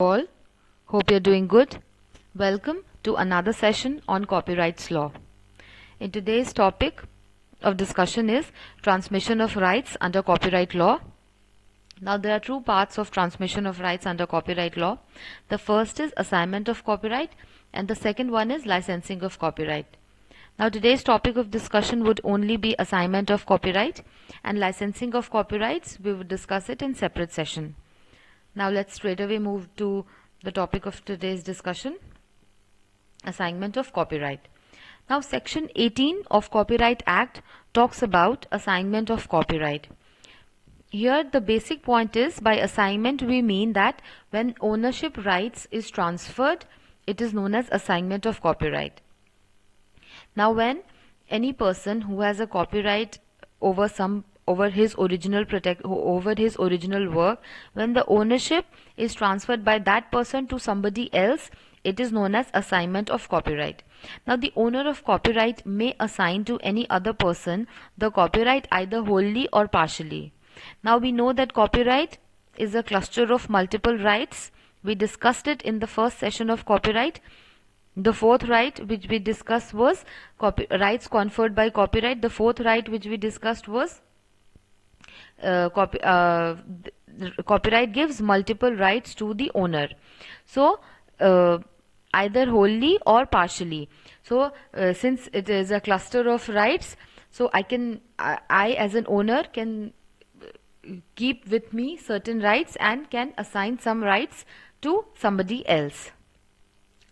All, hope you're doing good. Welcome to another session on copyrights law. In today's topic of discussion is transmission of rights under copyright law. Now there are two parts of transmission of rights under copyright law. The first is assignment of copyright and the second one is licensing of copyright. Now today's topic of discussion would only be assignment of copyright, and licensing of copyrights we will discuss it in separate session. Now let's straight away move to the topic of today's discussion, assignment of copyright. Now section 18 of Copyright Act talks about assignment of copyright. Here the basic point is, by assignment we mean that when ownership rights is transferred, it is known as assignment of copyright. Now when any person who has a copyright over his original work, when the ownership is transferred by that person to somebody else, it is known as assignment of copyright. Now the owner of copyright may assign to any other person the copyright either wholly or partially. Now we know that copyright is a cluster of multiple rights. We discussed it in the first session of copyright. The fourth right which we discussed was rights conferred by copyright. The fourth right which we discussed was copyright gives multiple rights to the owner. So either wholly or partially. So since it is a cluster of rights, so I as an owner can keep with me certain rights and can assign some rights to somebody else.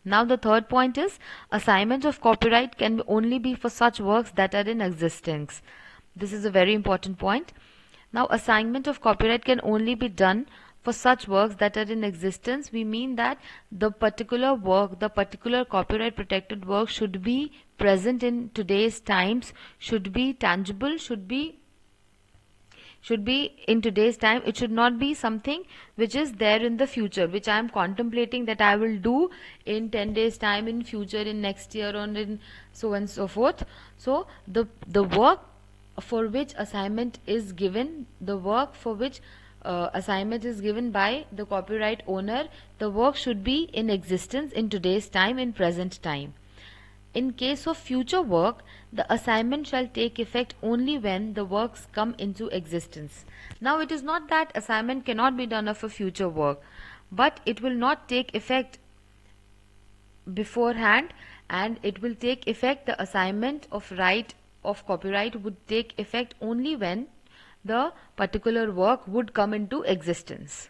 Now the third point is assignment of copyright can only be for such works that are in existence. This is a very important point. Now assignment of copyright can only be done for such works that are in existence. We mean that the particular work, the particular copyright protected work should be present in today's times, should be tangible, should be in today's time. It should not be something which is there in the future, which I am contemplating that I will do in 10 days time, in future, in next year, or in so and so forth. So the work for which assignment is given, the work for which assignment is given by the copyright owner, the work should be in existence in today's time, in present time. In case of future work, the assignment shall take effect only when the works come into existence. Now it is not that assignment cannot be done of a future work, but it will not take effect beforehand, and it will take effect, the assignment of right of copyright would take effect only when the particular work would come into existence.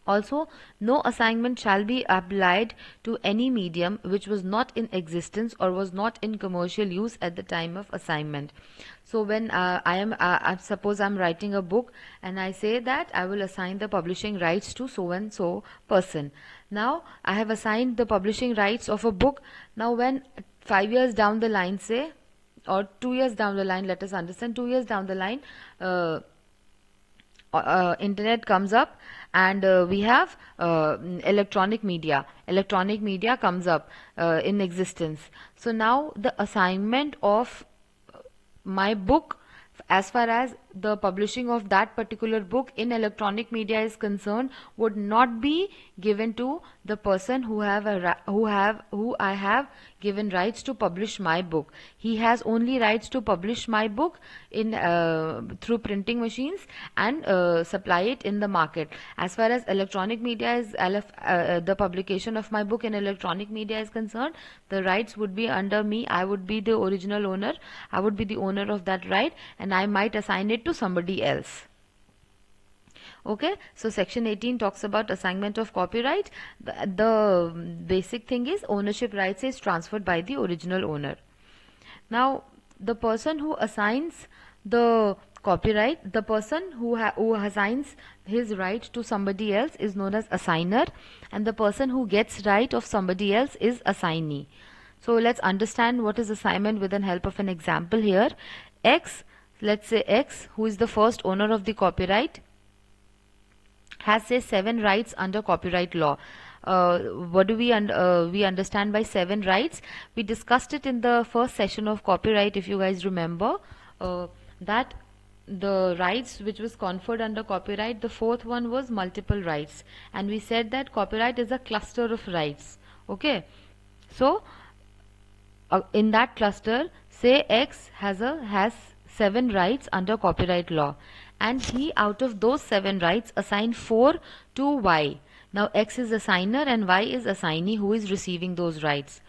Also, no assignment shall be applied to any medium which was not in existence or was not in commercial use at the time of assignment. So when suppose I'm writing a book and I say that I will assign the publishing rights to so and so person. Now I have assigned the publishing rights of a book. Now when 5 years down the line, say, or 2 years down the line, let us understand, 2 years down the line, internet comes up, and we have electronic media comes up in existence. So now the assignment of my book, as far as the publishing of that particular book in electronic media is concerned, would not be given to the person who I have given rights to publish my book. He has only rights to publish my book in through printing machines and supply it in the market. As far as electronic media is the publication of my book in electronic media is concerned, the rights would be under me. I would be the original owner. I would be the owner of that right, and I might assign it to somebody else. Okay, so section 18 talks about assignment of copyright. The basic thing is ownership rights is transferred by the original owner. Now the person who assigns the copyright, the person who assigns his right to somebody else is known as assigner, and the person who gets right of somebody else is assignee. So let's understand what is assignment with the help of an example here. X, let's say X, who is the first owner of the copyright, has, say, 7 rights under copyright law. What do we understand by 7 rights? We discussed it in the first session of copyright, if you guys remember, that the rights which was conferred under copyright, the fourth one was multiple rights, and we said that copyright is a cluster of rights. Okay, so in that cluster, say X has 7 rights under copyright law, and he out of those 7 rights assigned 4 to Y. Now X is assigner and Y is assignee who is receiving those rights.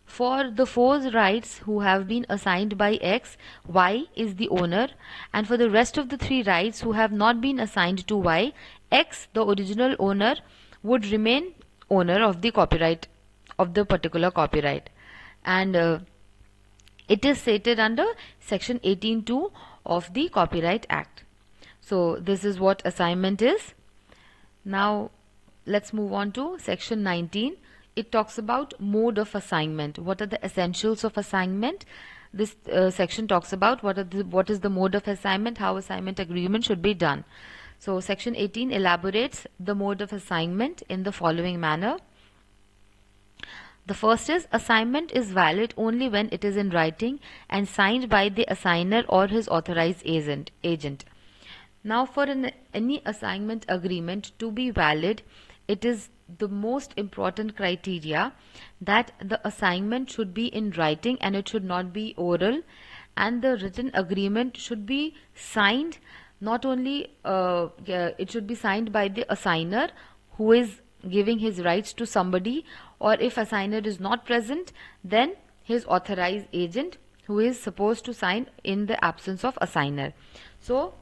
For the 4 rights who have been assigned by X, Y is the owner, and for the rest of the 3 rights who have not been assigned to Y, X, the original owner, would remain owner of the copyright, of the particular copyright. And it is stated under section 18(2) of the Copyright Act. So this is what assignment is. Now let's move on to section 19. It talks about mode of assignment. What are the essentials of assignment? This section talks about what is the mode of assignment, how assignment agreement should be done. So section 18 elaborates the mode of assignment in the following manner. The first is, assignment is valid only when it is in writing and signed by the assigner or his authorized agent. Now for any assignment agreement to be valid, it is the most important criteria that the assignment should be in writing and it should not be oral, and the written agreement should be signed, not only it should be signed by the assigner who is giving his rights to somebody, or if assigner is not present, then his authorized agent who is supposed to sign in the absence of assigner. So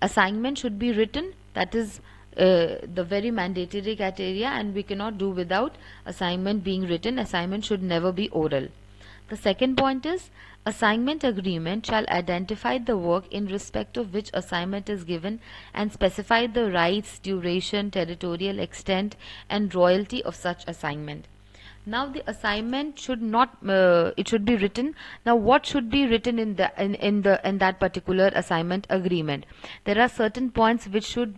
assignment should be written, that is the very mandatory criteria, and we cannot do without assignment being written. Assignment should never be oral. The second point is, assignment agreement shall identify the work in respect of which assignment is given and specify the rights, duration, territorial extent and royalty of such assignment. Now the assignment should not it should be written. Now what should be written in that particular assignment agreement? There are certain points which should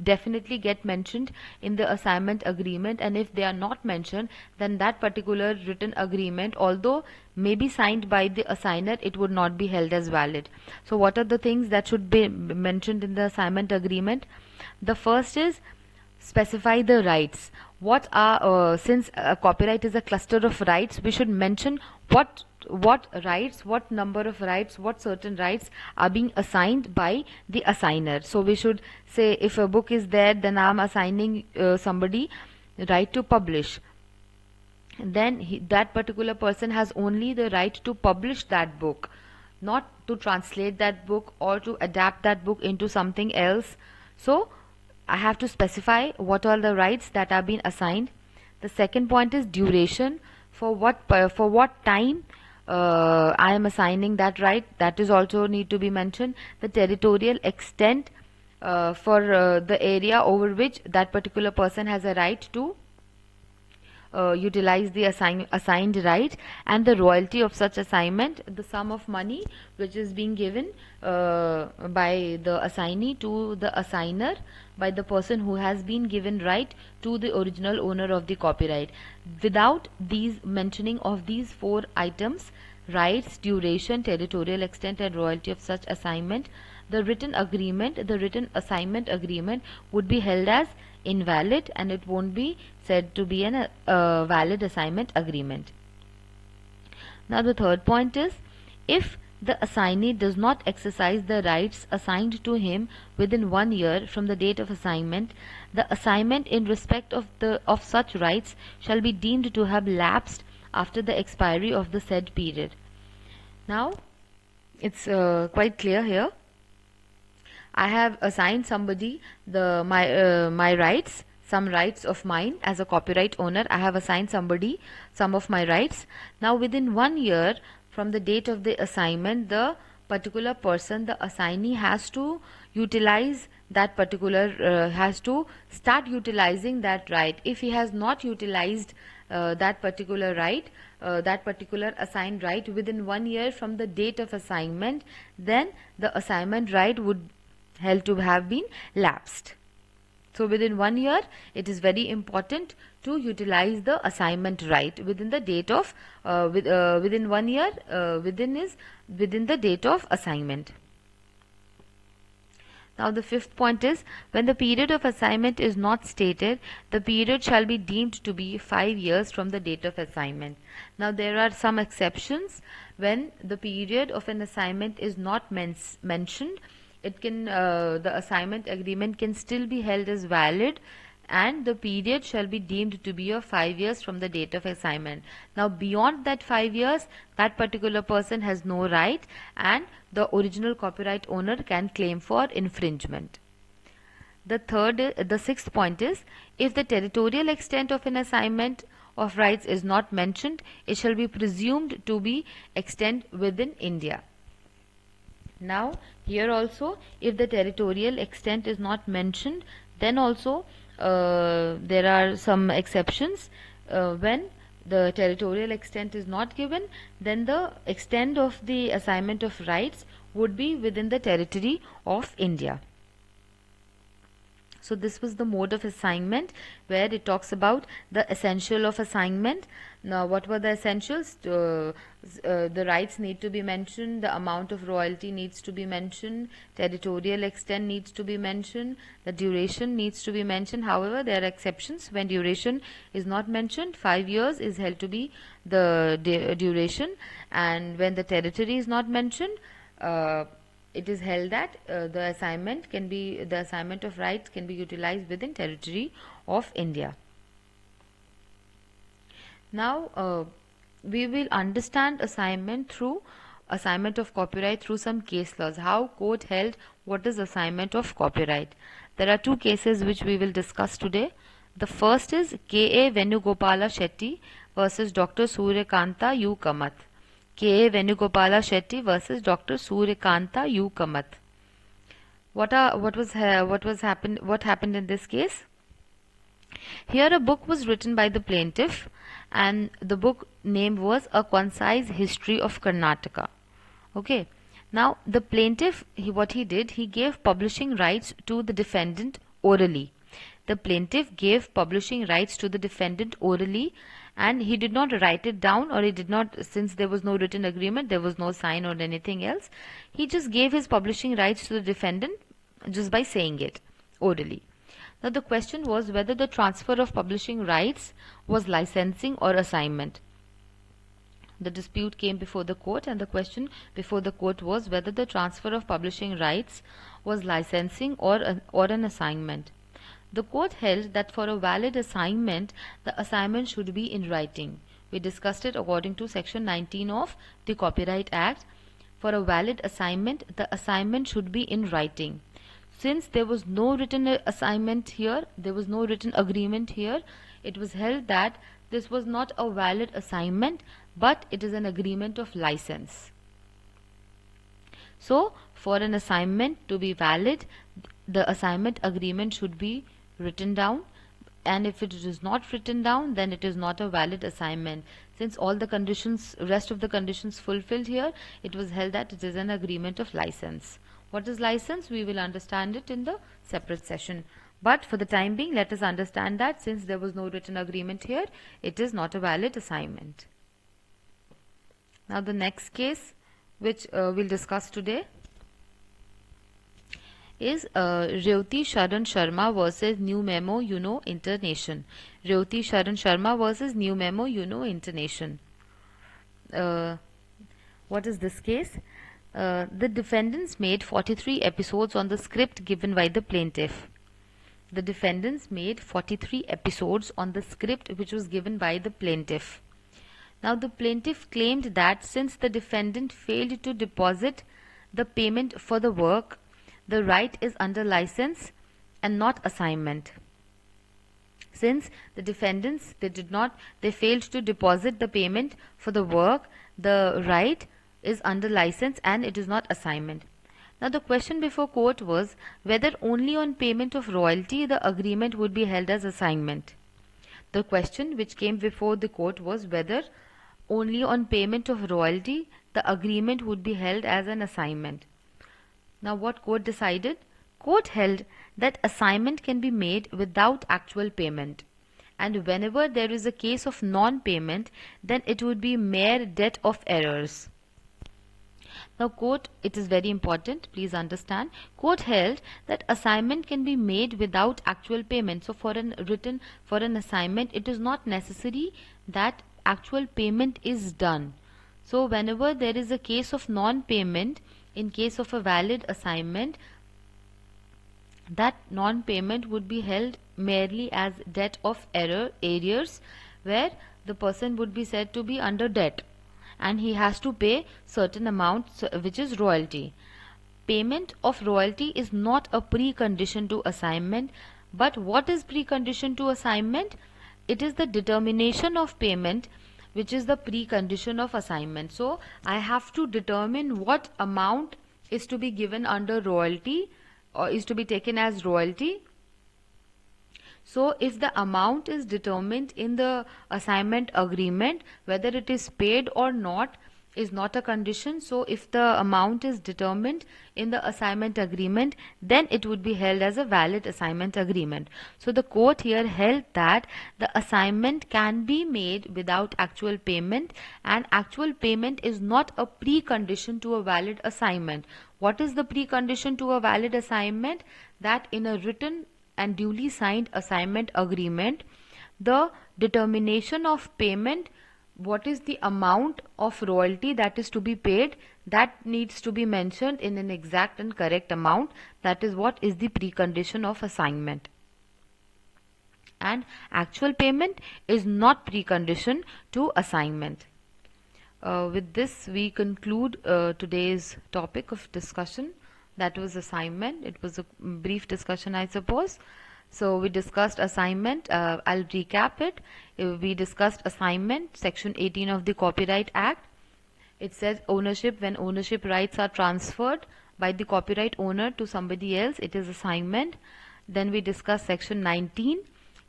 definitely get mentioned in the assignment agreement, and if they are not mentioned, then that particular written agreement, although may be signed by the assigner, it would not be held as valid. So what are the things that should be mentioned in the assignment agreement? The first is, specify the rights. What are since copyright is a cluster of rights, we should mention what rights, what number of rights, what certain rights are being assigned by the assigner. So we should say, if a book is there, then I am assigning somebody right to publish. Then that particular person has only the right to publish that book, not to translate that book or to adapt that book into something else. So I have to specify what are the rights that are being assigned. The second point is duration. For what time I am assigning that right, that is also need to be mentioned. The territorial extent for the area over which that particular person has a right to utilize the assigned right, and the royalty of such assignment, the sum of money which is being given by the assignee to the assigner by the person who has been given right to the original owner of the copyright. Without these mentioning of these 4 items, rights, duration, territorial extent and royalty of such assignment, the written agreement, the written assignment agreement would be held as invalid, and it won't be said to be a valid assignment agreement. Now the third point is, if the assignee does not exercise the rights assigned to him within 1 year from the date of assignment, the assignment in respect of such rights shall be deemed to have lapsed after the expiry of the said period. Now it's quite clear here. I have assigned somebody my rights, some rights of mine as a copyright owner. I have assigned somebody some of my rights. Now within 1 year from the date of the assignment, the particular person, the assignee, has to utilize that particular has to start utilizing that right. If he has not utilized that particular right, that particular assigned right within 1 year from the date of assignment, then the assignment right would held to have been lapsed. So within 1 year, it is very important to utilize the assignment right within the date of within 1 year, within the date of assignment. Now the fifth point is, when the period of assignment is not stated, the period shall be deemed to be 5 years from the date of assignment. Now there are some exceptions. When the period of an assignment is not mentioned, it can the assignment agreement can still be held as valid, and the period shall be deemed to be of 5 years from the date of assignment. Now beyond that 5 years, that particular person has no right, and the original copyright owner can claim for infringement. The sixth point is, if the territorial extent of an assignment of rights is not mentioned, it shall be presumed to be extent within India. Now here also, if the territorial extent is not mentioned, then also there are some exceptions. When the territorial extent is not given, then the extent of the assignment of rights would be within the territory of India. So this was the mode of assignment, where it talks about the essential of assignment. Now what were the essentials? The rights need to be mentioned, the amount of royalty needs to be mentioned, territorial extent needs to be mentioned, the duration needs to be mentioned. However, there are exceptions. When duration is not mentioned, 5 years is held to be the duration, and when the territory is not mentioned, it is held that the assignment of rights can be utilized within territory of India. Now we will understand assignment of copyright through some case laws. How court held what is assignment of copyright. There are two cases which we will discuss today. The first is K.A. Venugopala Shetty versus Dr. Suryakanta U. Kamath. K.A. Venugopala Shetty versus Dr. Suryakanta U. Kamath. What happened in this case? Here a book was written by the plaintiff, and the book name was A Concise History of Karnataka. Okay. Now the plaintiff, what he did, he gave publishing rights to the defendant orally. The plaintiff gave publishing rights to the defendant orally, and he did not write it down, or he did not, since there was no written agreement, there was no sign or anything else. He just gave his publishing rights to the defendant just by saying it orally. Now the question was whether the transfer of publishing rights was licensing or assignment. The dispute came before the court, and the question before the court was whether the transfer of publishing rights was licensing or an assignment. The court held that for a valid assignment, the assignment should be in writing. We discussed it according to section 19 of the Copyright Act. For a valid assignment, the assignment should be in writing. Since there was no written assignment here, there was no written agreement here, it was held that this was not a valid assignment, but it is an agreement of license. So for an assignment to be valid, the assignment agreement should be written down, and if it is not written down, then it is not a valid assignment. Since all the conditions, rest of the conditions fulfilled here, it was held that it is an agreement of license. What is license? We will understand it in the separate session. But for the time being, let us understand that since there was no written agreement here, it is not a valid assignment. Now the next case which we'll discuss today is Revti Sharan Sharma versus New Memo Uno Internation. Revti Sharan Sharma versus New Memo Uno Internation. What is this case? The defendants made 43 episodes on the script given by the plaintiff. The defendants made 43 episodes on the script which was given by the plaintiff. Now the plaintiff claimed that since the defendant failed to deposit the payment for the work, the right is under license and not assignment. Since the defendants, they failed to deposit the payment for the work, the right is under license and it is not assignment. Now the question before court was whether only on payment of royalty the agreement would be held as assignment. The question which came before the court was whether only on payment of royalty the agreement would be held as an assignment. Now what court decided? Court held that assignment can be made without actual payment, and whenever there is a case of non-payment, then it would be mere debt of errors. Now court, it is very important, please understand, court held that assignment can be made without actual payment. So for an assignment, it is not necessary that actual payment is done. So whenever there is a case of non-payment, in case of a valid assignment, that non-payment would be held merely as debt of arrears, where the person would be said to be under debt and he has to pay certain amount, which is royalty. Payment of royalty is not a precondition to assignment, but what is precondition to assignment? It is the determination of payment which is the precondition of assignment. So I have to determine what amount is to be given under royalty or is to be taken as royalty. So if the amount is determined in the assignment agreement, whether it is paid or not is not a condition. So if the amount is determined in the assignment agreement, then it would be held as a valid assignment agreement. So the court here held that the assignment can be made without actual payment, and actual payment is not a precondition to a valid assignment. What is the precondition to a valid assignment? That in a written and duly signed assignment agreement, the determination of payment, what is the amount of royalty that is to be paid, that needs to be mentioned in an exact and correct amount. That is what is the precondition of assignment. And actual payment is not precondition to assignment. With this we conclude today's topic of discussion, that was assignment. It was a brief discussion, I suppose. So we discussed assignment. I'll recap it. We discussed assignment, section 18 of the Copyright Act. It says ownership, when ownership rights are transferred by the copyright owner to somebody else, it is assignment. Then we discussed section 19.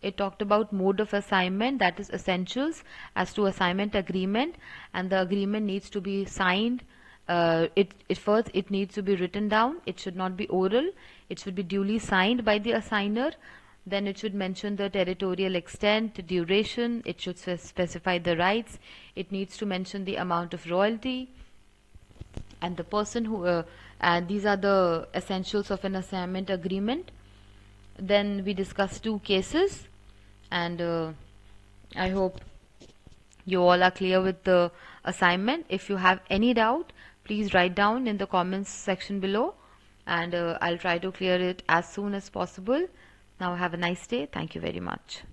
It talked about mode of assignment, that is essentials as to assignment agreement, and the agreement needs to be signed. First it needs to be written down. It should not be oral. It should be duly signed by the assigner. Then it should mention the territorial extent, duration. It should specify the rights. It needs to mention the amount of royalty and the person who and these are the essentials of an assignment agreement. Then we discussed 2 cases, and I hope you all are clear with the assignment. If you have any doubt, please write down in the comments section below, and I'll try to clear it as soon as possible. Now have a nice day. Thank you very much.